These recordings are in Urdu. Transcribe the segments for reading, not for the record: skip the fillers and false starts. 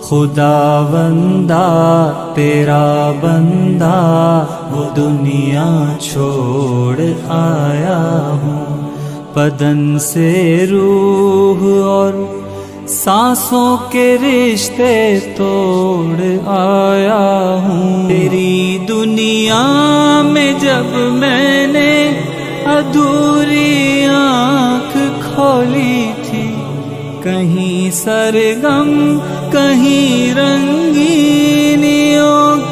خداوندا تیرا بندہ وہ دنیا چھوڑ آیا ہوں، بدن سے روح اور سانسوں کے رشتے توڑ آیا ہوں۔ تیری دنیا میں جب میں نے ادھوری آنکھ کھولی تھی، کہیں سرگم کہیں رنگینیوں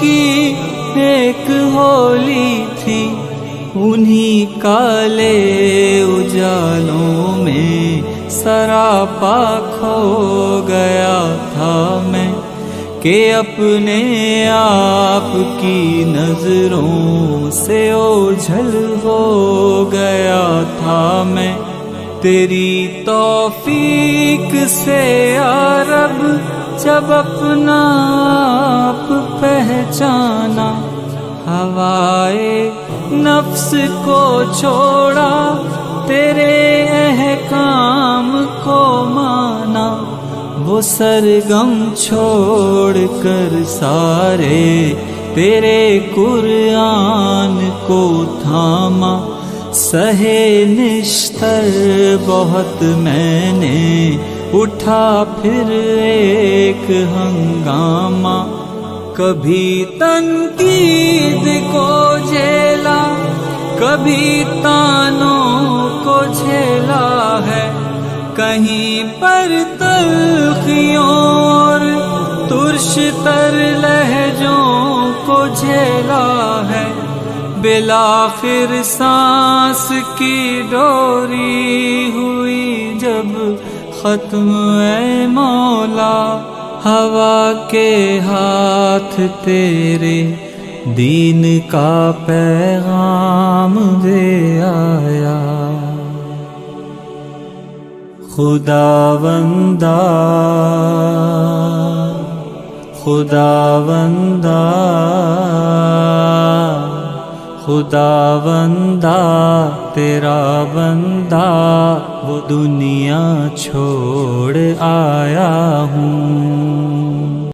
کی ایک ہولی تھی، انہی کالے اجالوں میں سراپا کھو گیا تھا میں، کہ اپنے آپ کی نظروں سے اوجھل ہو گیا تھا میں۔ تیری توفیق سے یا رب جب اپنا آپ پہچانا، ہوائے نفس کو چھوڑا، تیرے احکام کو مانا، وہ سرگم چھوڑ کر سارے تیرے قرآن کو تھاما، سہے نشتر بہت میں نے اٹھا پھر ایک ہنگامہ، کبھی تنقید کو جھیلا، کبھی تانوں کو جھیلا ہے، کہیں پر تلخیوں اور ترش تر لہجوں کو جھیلا ہے، بالآخر سانس کی ڈوری ہوئی جب ختم اے مولا، ہوا کے ہاتھ تیرے دین کا پیغام دے آیا۔ خداوندا خداوندا خداوندا تیرا بندہ وہ دنیا چھوڑ آیا ہوں۔